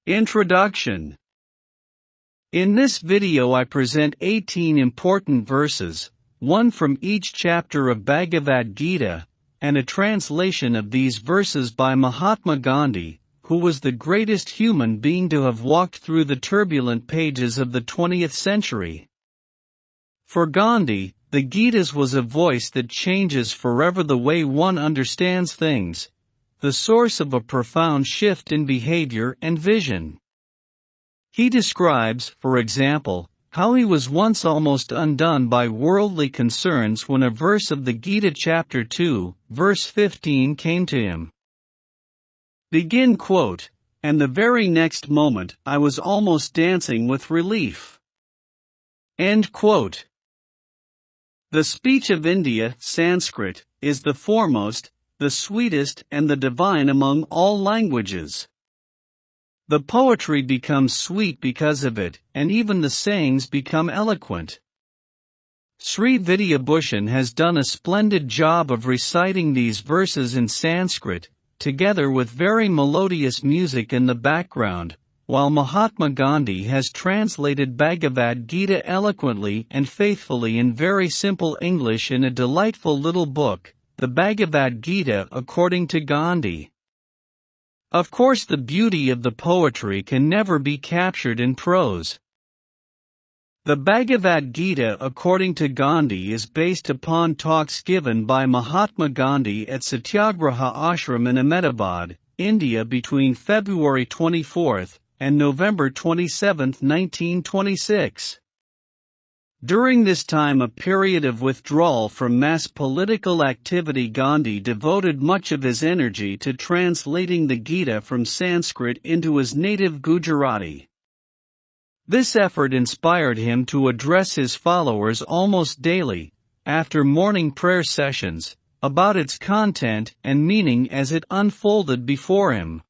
Introduction. In this video I present 18 important verses, one from each chapter of Bhagavad Gita, and a translation of these verses by Mahatma Gandhi, who was the greatest human being to have walked through the turbulent pages of the 20th century. For Gandhi, the Gita was a voice that changes forever the way one understands things, the source of a profound shift in behavior and vision. He describes, for example, how he was once almost undone by worldly concerns when a verse of the Gita chapter 2, verse 15 came to him. Begin quote, "And the very next moment I was almost dancing with relief." End quote. The speech of India, Sanskrit, is the foremost, the sweetest and the divine among all languages. The poetry becomes sweet because of it, and even the sayings become eloquent. Sri Vidyabhushan has done a splendid job of reciting these verses in Sanskrit, together with very melodious music in the background, while Mahatma Gandhi has translated Bhagavad Gita eloquently and faithfully in very simple English in a delightful little book, the Bhagavad Gita according to Gandhi. Of course, the beauty of the poetry can never be captured in prose. The Bhagavad Gita according to Gandhi is based upon talks given by Mahatma Gandhi at Satyagraha Ashram in Ahmedabad, India between February 24 and November 27, 1926. During this time, a period of withdrawal from mass political activity, Gandhi devoted much of his energy to translating the Gita from Sanskrit into his native Gujarati. This effort inspired him to address his followers almost daily, after morning prayer sessions, about its content and meaning as it unfolded before him.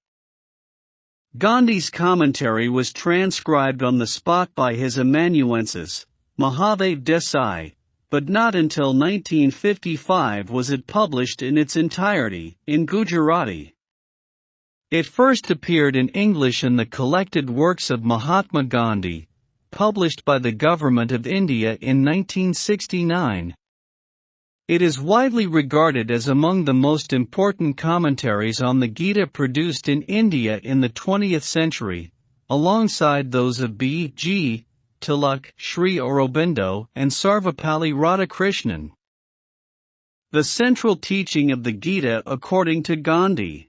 Gandhi's commentary was transcribed on the spot by his amanuensis, Mahadev Desai, but not until 1955 was it published in its entirety, in Gujarati. It first appeared in English in the collected works of Mahatma Gandhi, published by the Government of India in 1969. It is widely regarded as among the most important commentaries on the Gita produced in India in the 20th century, alongside those of B.G. Tilak, Sri Aurobindo, and Sarvapalli Radhakrishnan. The central teaching of the Gita according to Gandhi.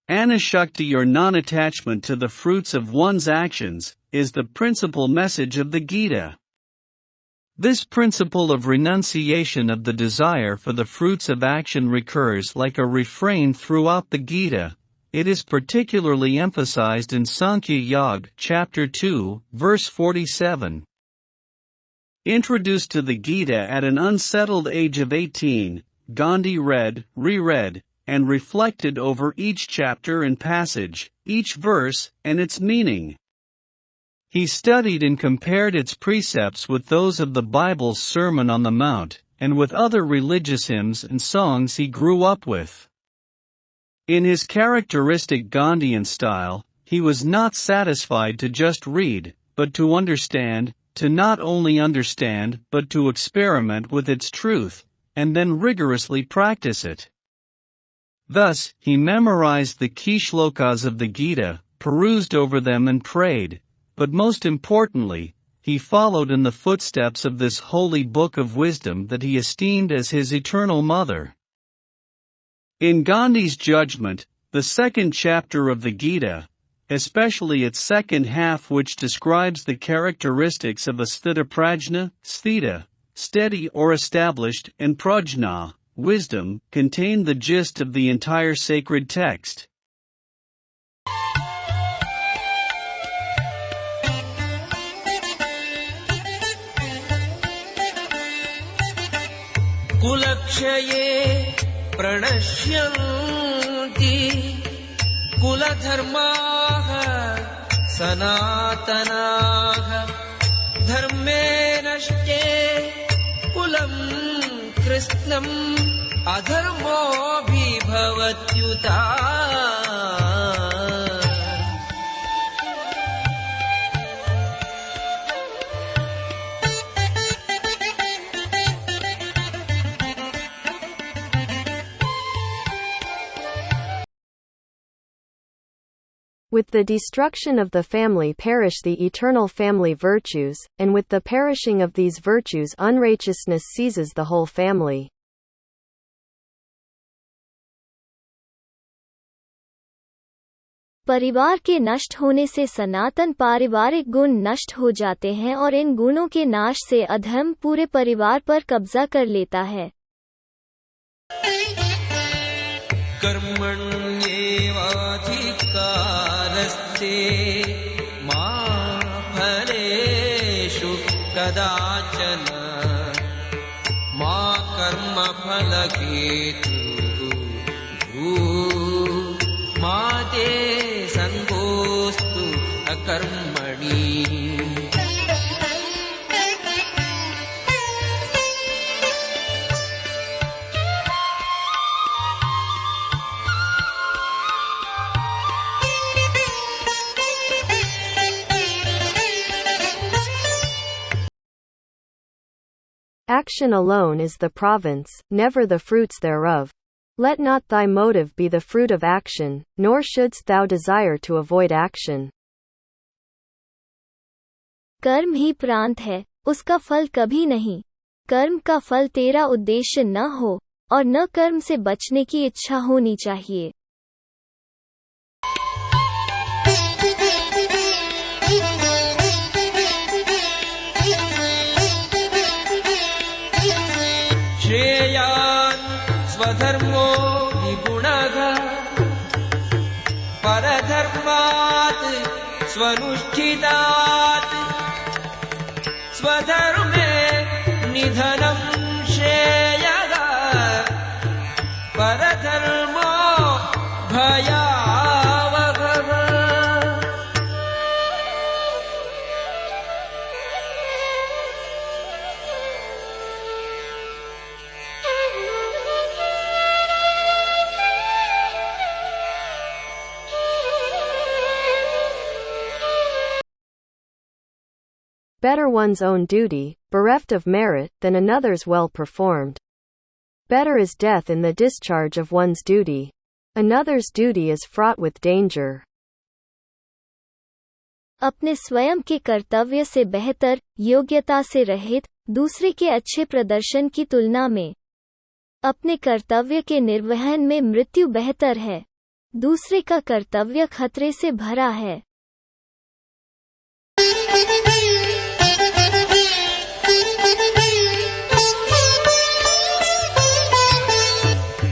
Anashakti, or non-attachment to the fruits of one's actions, is the principal message of the Gita. This principle of renunciation of the desire for the fruits of action recurs like a refrain throughout the Gita. It is particularly emphasized in Sankhya Yoga, chapter 2, verse 47. Introduced to the Gita at an unsettled age of 18, Gandhi read, reread, and reflected over each chapter and passage, each verse, and its meaning. He studied and compared its precepts with those of the Bible's Sermon on the Mount, and with other religious hymns and songs he grew up with. In his characteristic Gandhian style, he was not satisfied to just read, but to understand, to not only understand but to experiment with its truth, and then rigorously practice it. Thus, he memorized the key shlokas of the Gita, perused over them and prayed, but most importantly, he followed in the footsteps of this holy book of wisdom that he esteemed as his eternal mother. In Gandhi's judgment, the second chapter of the Gita, especially its second half, which describes the characteristics of a sthitaprajna, sthita, steady or established, and prajna, wisdom, contained the gist of the entire sacred text. Kulakshaye pranashyanti kuladharmaah sanatanaah dharme nashte kulam krishnam adharmo bhi bhavatyuta With the destruction of the family perish the eternal family virtues, and with the perishing of these virtues unrighteousness seizes the whole family. परिवार के नष्ट होने से सनातन पारिवारिक गुण नष्ट हो जाते हैं और इन गुणों के नाश से अधर्म पूरे परिवार पर कब्जा कर लेता है। कर्मण्येवाधिकारस्ते मा फलेषु कदाचन मा कर्मफलहेतुः मा ते संगोस्तु अकर्मणि। Action alone is the province, never the fruits thereof. Let not thy motive be the fruit of action, nor shouldst thou desire to avoid action. कर्म ही प्रांत है, उसका फल कभी नहीं। कर्म का फल तेरा उद्देश्य न हो, और न कर्म से बचने की इच्छा होनी चाहिए। श्रेयान् स्वधर्मो विगुणः परधर्मात् स्वनुष्ठितात् स्वधर्मे निधनं श्रेयः परधर्मो भयावहः। Better one's own duty, bereft of merit, than another's well performed. Better is death in the discharge of one's duty. Another's duty is fraught with danger. अपने स्वयं के कर्तव्य से बेहतर, योग्यता से रहित, दूसरे के अच्छे प्रदर्शन की तुलना में अपने कर्तव्य के निर्वहन में मृत्यु बेहतर है। दूसरे का कर्तव्य खतरे से भरा है।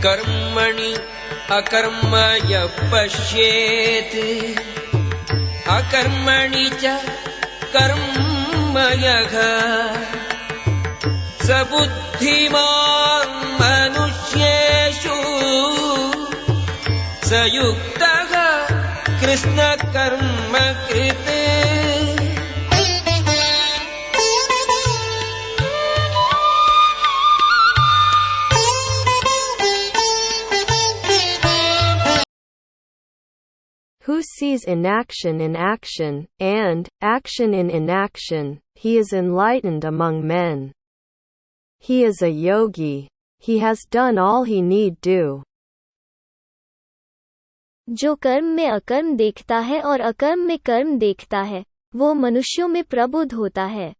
कर्मणि अकर्म यः पश्येत् अकर्मणि च कर्म यः स बुद्धिमान् मनुष्येषु स युक्तः कृष्णकर्मकृत्। Who sees inaction in action, and action in inaction, he is enlightened among men. He is a yogi. He has done all he need do. जो कर्म में अकर्म देखता है और अकर्म में कर्म देखता है, वो मनुष्यों में प्रबुद्ध होता है।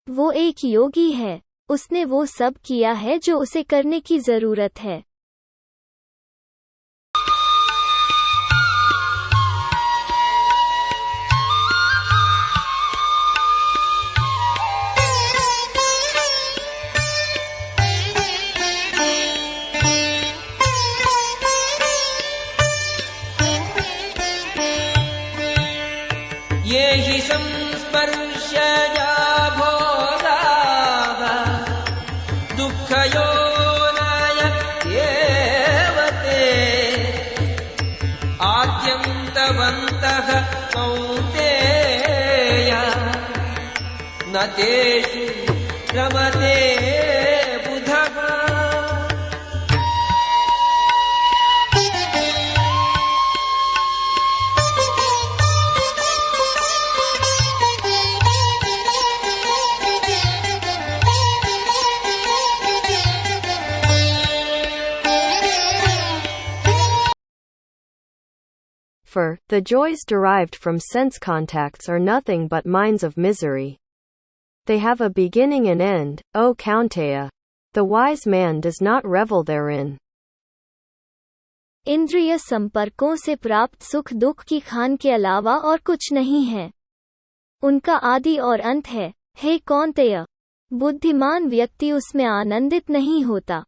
वो एक योगी है, उसने वो सब किया है जो उसे करने की जरूरत है। ये हि संस्पर्शजा भोगाः दुःखयोनय एव ते आद्यन्तवन्तः कौन्तेय न तेषु रमते बुधः। For, the joys derived from sense contacts are nothing but minds of misery. They have a beginning and end, O Kaunteya. The wise man does not revel therein. इंद्रिय संपर्कों से प्राप्त सुख दुख की खान के अलावा और कुछ नहीं है। उनका आदि और अंत है, हे कौन्तेय। बुद्धिमान व्यक्ति उसमें आनंदित नहीं होता।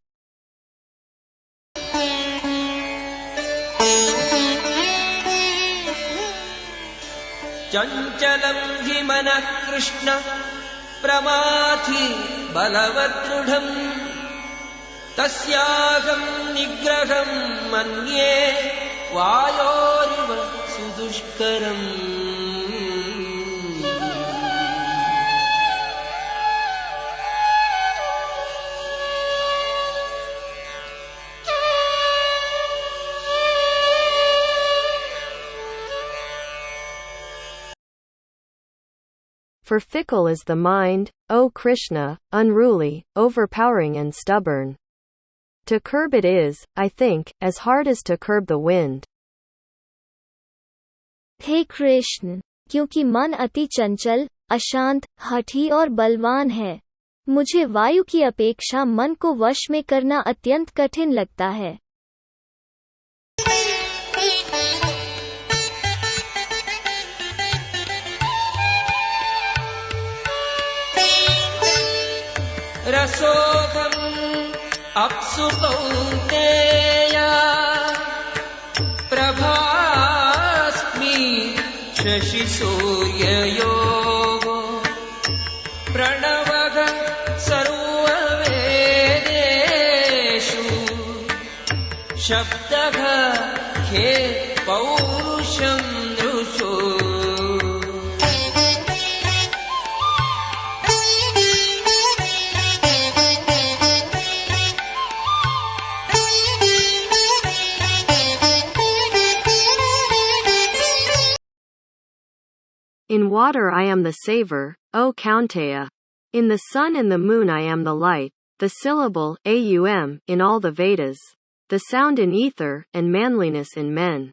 चञ्चलं हि मनः कृष्ण प्रमाथि बलवदृढम् तस्याहं निग्रहं मन्ये वायोरिव सुदुष्करम्। For fickle is the mind, O Krishna, unruly, overpowering and stubborn. To curb it is, I think, as hard as to curb the wind. हे कृष्ण, क्योंकि मन अति चंचल, अशांत, हठी और बलवान है, मुझे वायु की अपेक्षा मन को वश में करना अत्यंत कठिन लगता है। रसोऽहम् अप्सु कौन्तेय प्रभास्मि शशिसूर्ययोः प्रणवः सर्ववेदेषु शब्दः खे पौरुषं दृशो। In water I am the savor, O Kaunteya. In the sun and the moon I am the light, the syllable, aum, in all the Vedas, the sound in ether, and manliness in men.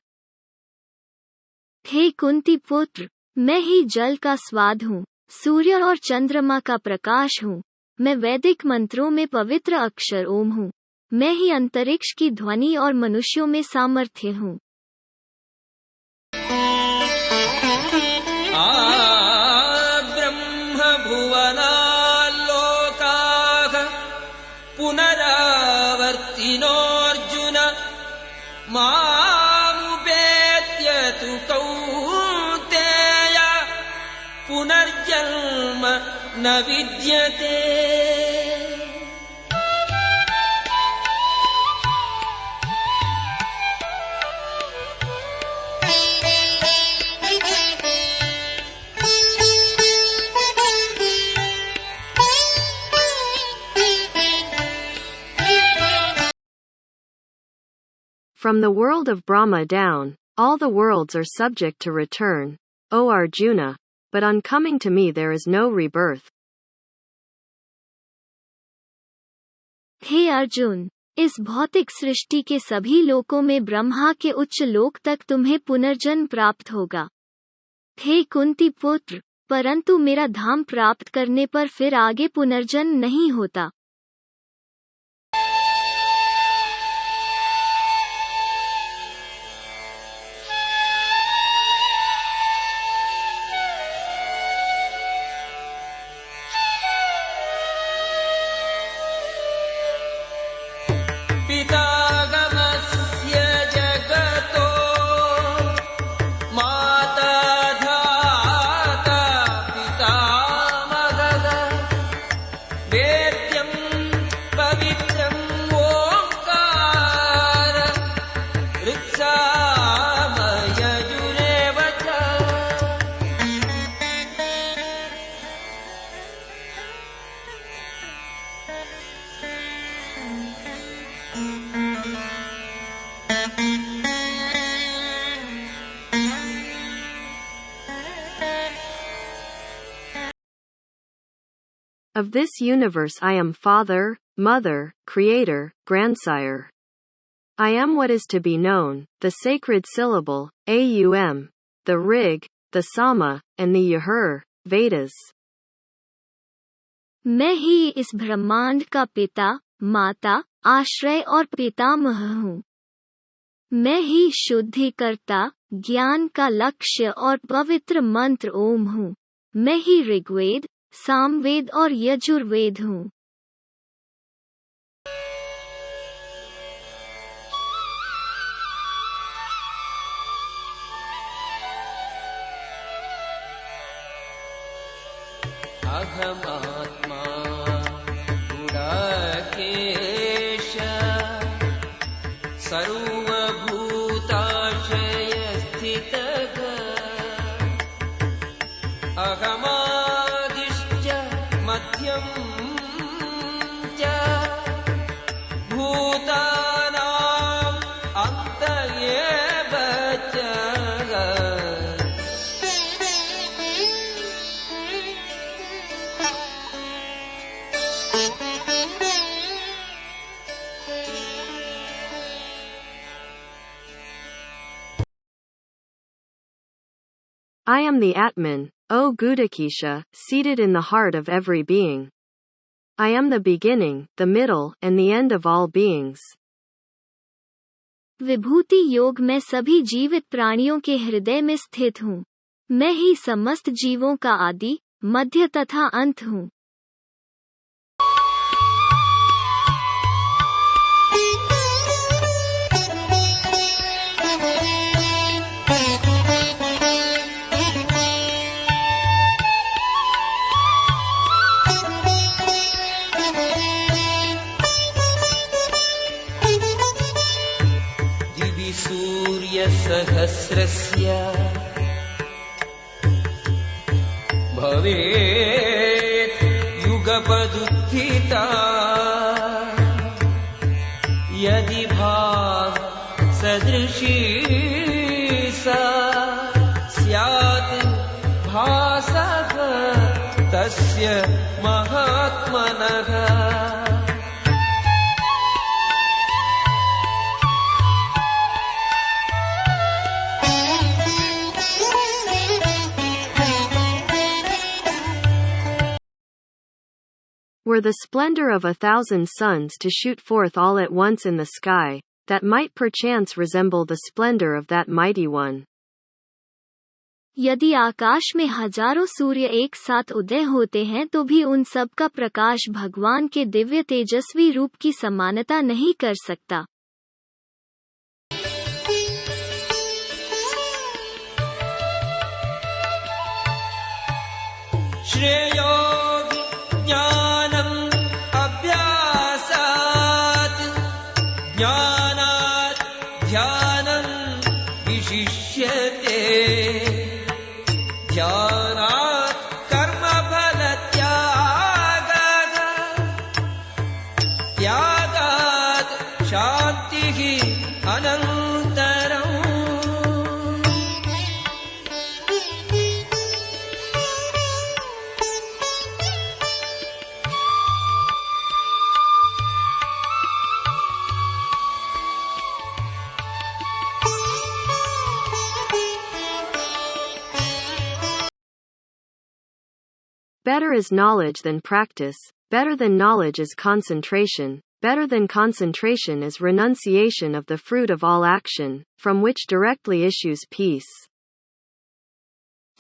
हे कुंती पुत्र, मैं ही जल का स्वाद हूँ, सूर्य और चंद्रमा का प्रकाश हूँ, मैं वैदिक मंत्रों में पवित्र अक्षर ओम हूँ, मैं ही अंतरिक्ष की ध्वनि और मनुष्यों में सामर्थ्य हूँ। ब्रह्मभुवनाल्लोकाः पुनरावर्तिनोऽर्जुन मामुपेत्य तु कौन्तेय पुनर्जन्म न विद्यते। From the world of Brahma down, all the worlds are subject to return, O Arjuna, but on coming to me there is no rebirth. हे अर्जुन, इस भौतिक सृष्टि के सभी लोकों में ब्रह्मा के उच्च लोक तक तुम्हें पुनर्जन्म प्राप्त होगा। हे कुंती पुत्र, परंतु मेरा धाम प्राप्त करने पर फिर आगे पुनर्जन्म नहीं होता। पितागमस्य जगतो माता धाता पितामहः वेद्यं पवित्रम् ओंकार ऋक्सामयजुरेव च। Of this universe I am father, mother, creator, grandsire. I am what is to be known, the sacred syllable, Aum, the Rig, the Sama, and the Yajur, Vedas. मैं ही इस ब्रह्मांड का पिता, माता, आश्रय और पितामह हूँ। मैं ही शुद्धिकर्ता, ज्ञान का लक्ष्य और पवित्र मंत्र ओम हूँ। मैं ही ऋग्वेद, सामवेद और यजुर्वेद हूँ। अहमात्मा गुडाकेश सर्वभूताशयस्थितः अहमादिश्च मध्यं च भूतानां अन्त एव च। I am the Atman, O Gudakesha, seated in the heart of every being. I am the beginning, the middle, and the end of all beings. विभूति योग में सभी जीवित प्राणियों के हृदय में स्थित हूँ। मैं ही समस्त जीवों का आदि, मध्य तथा अंत हूँ। सूर्यसहस्रस्य भवेत् युगपदुत्थिता यदि भाव सदृशी सा स्यात् भासः तस्य महात्मनः। Were the splendor of 1,000 suns to shoot forth all at once in the sky, that might perchance resemble the splendor of that mighty one. यदि आकाश में हजारों सूर्य एक साथ उदय होते हैं तो भी उन सब का प्रकाश भगवान के दिव्य तेजस्वी रूप की समानता नहीं कर सकता। श्रेयो ज्ञानम् अभ्यासात् ज्ञानात् ध्यानम् विशिष्यते ध्यानात् कर्मफलत्यागात् त्यागात् शान्तिः अनन्तरम्। Better is knowledge than practice, better than knowledge is concentration, better than concentration is renunciation of the fruit of all action, from which directly issues peace.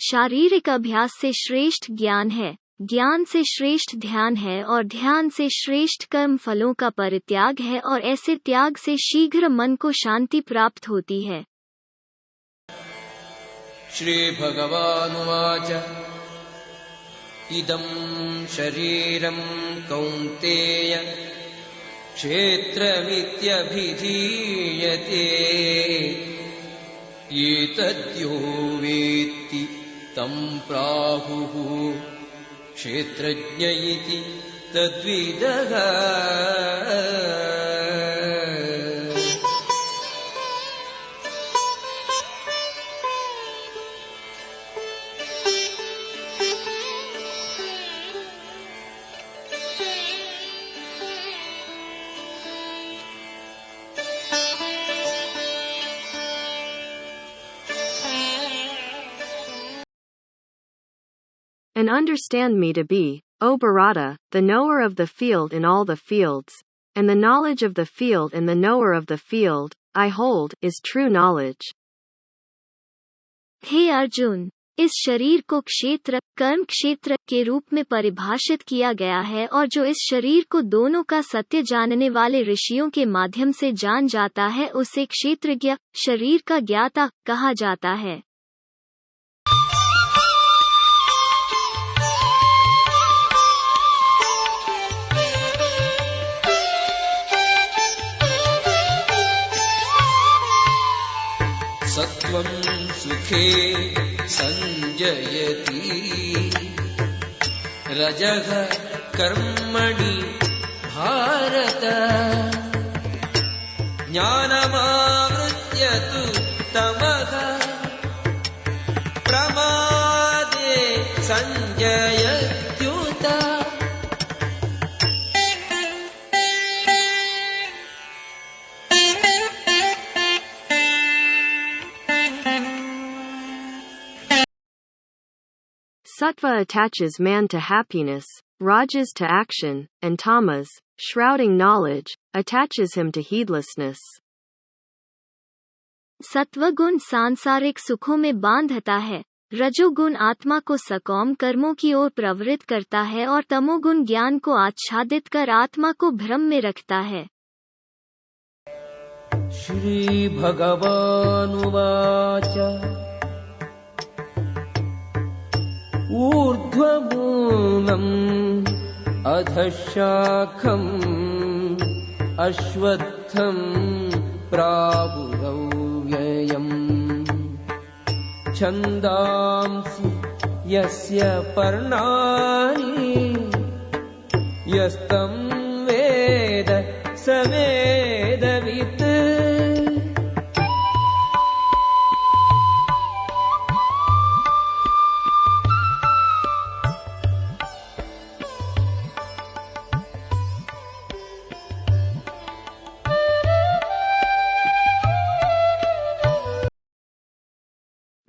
शारीरिक अभ्यास से श्रेष्ठ ज्ञान है, ज्ञान से श्रेष्ठ ध्यान है और ध्यान से श्रेष्ठ कर्म फलों का परित्याग है और ऐसे त्याग से शीघ्र मन को शांति प्राप्त होती है। श्री भगवानुवाच इदं शरीरं कौन्तेय क्षेत्रमित्यभिधीयते एतद्यो वेत्ति तं प्राहुः क्षेत्रज्ञ इति तद्विदः। and understand me to be, O Bharata, the knower of the field in all the fields, and the knowledge of the field and the knower of the field, I hold, is true knowledge. हे अर्जुन, इस शरीर को क्षेत्र, कर्म क्षेत्र के रूप में परिभाषित किया गया है और जो इस शरीर को दोनों का सत्य जानने वाले ऋषियों के माध्यम से जान जाता है उसे क्षेत्रज्ञ, शरीर का ज्ञाता, कहा जाता है। सत्वं सुखे संजयति रजः कर्मणि भारत ज्ञानमावृत्य तु तमः प्रमादे संजयत्युत। Sattva attaches man to happiness, rajas to action, and tamas, shrouding knowledge, attaches him to heedlessness. सत्वगुण सांसारिक सुखों में बांधता है, रजोगुण आत्मा को सकाम कर्मों की ओर प्रवृत्त करता है और तमोगुण ज्ञान को आच्छादित कर आत्मा को भ्रम में रखता है। श्री भगवानुवाच ऊर्ध्वमूलम् अधःशाखम् अश्वत्थम् प्रावुरव्ययम् छन्दांसि यस्य पर्णानि यस्तं वेद स वेदवित्।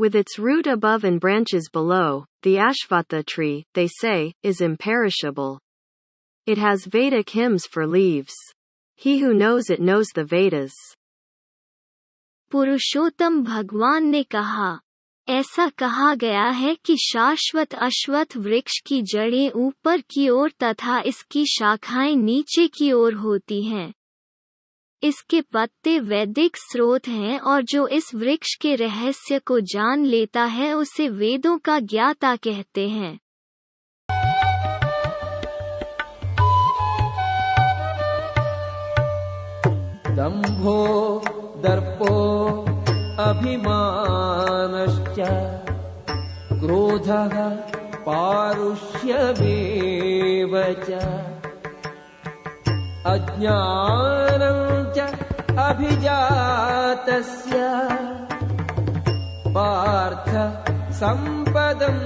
With its root above and branches below, the Ashvatha tree, they say, is imperishable. It has Vedic hymns for leaves. He who knows it knows the Vedas. पुरुषोत्तम भगवान ने कहा, ऐसा कहा गया है कि शाश्वत अश्वत्थ वृक्ष की जड़ें ऊपर की ओर तथा इसकी शाखाएं नीचे की ओर होती हैं। इसके पत्ते वैदिक स्रोत हैं और जो इस वृक्ष के रहस्य को जान लेता है उसे वेदों का ज्ञाता कहते हैं। दंभो दर्पो अभिमानश्च क्रोधः पारुष्यमेव च अज्ञानं च अभिजातस्य Partha संपदम्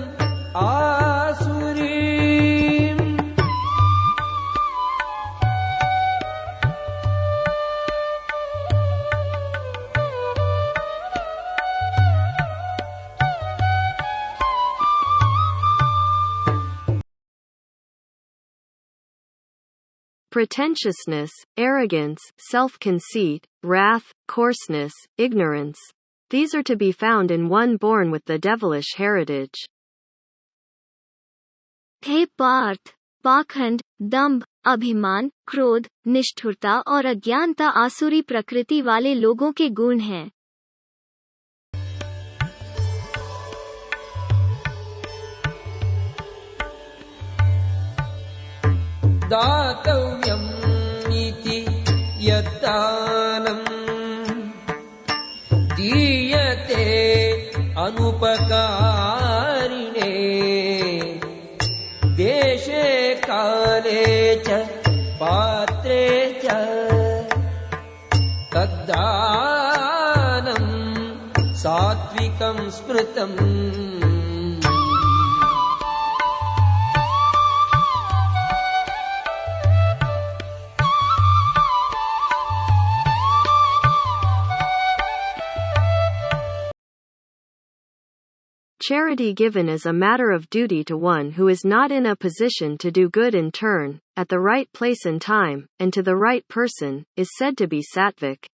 आसुरीम्। Pretentiousness, arrogance, self-conceit, wrath, coarseness, ignorance. These are to be found in one born with the devilish heritage. हे पार्थ, पाखंड, दंभ, अभिमान, क्रोध, निष्ठुरता और अज्ञानता आसुरी प्रकृति वाले लोगों के गुण हैं। दातव्यम् इति यद्दानम् दीयते अनुपकारिणे देशे काले च पात्रे च तद्दानम् सात्विकम् स्मृतम्। charity given as a matter of duty to one who is not in a position to do good in turn, at the right place and time, and to the right person, is said to be sattvic.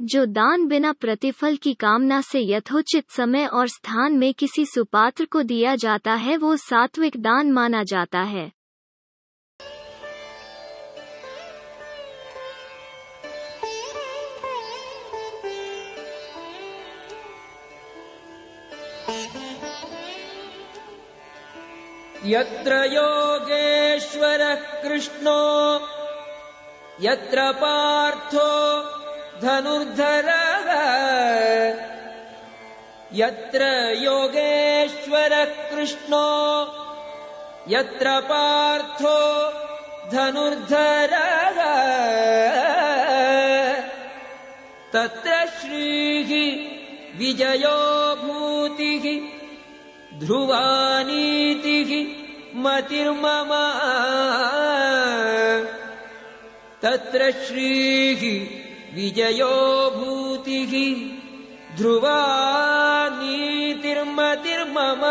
जो दान बिना प्रतिफल की कामना से यथोचित समय और स्थान में किसी सुपात्र को दिया जाता है वो सात्विक दान माना जाता है। यत्र योगेश्वरः कृष्णो यत्र पार्थो धनुर्धरः यत्र योगेश्वरः कृष्णो यत्र पार्थो धनुर्धरः तत्र श्रीः विजयो भूतिः ध्रुवा नीतिः मतिर्मम तत्र श्रीः विजयो भूतिः Dhruva नीतिर्मतिर्मम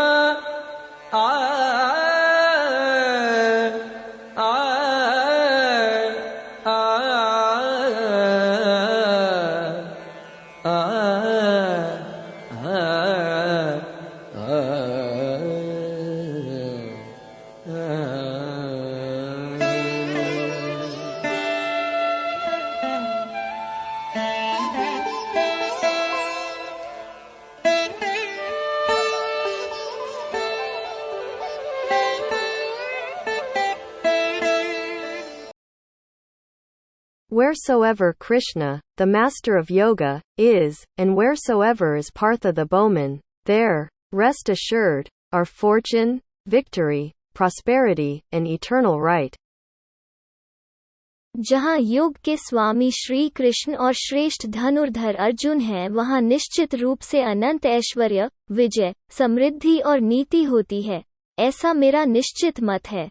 Wheresoever Krishna, the master of yoga, is, and wheresoever is Partha the bowman, there, rest assured, are fortune, victory, prosperity, and eternal right. जहाँ योग के स्वामी श्री कृष्ण और श्रेष्ठ धनुर्धर अर्जुन हैं वहाँ निश्चित रूप से अनंत ऐश्वर्य, विजय, समृद्धि और नीति होती है, ऐसा मेरा निश्चित मत है।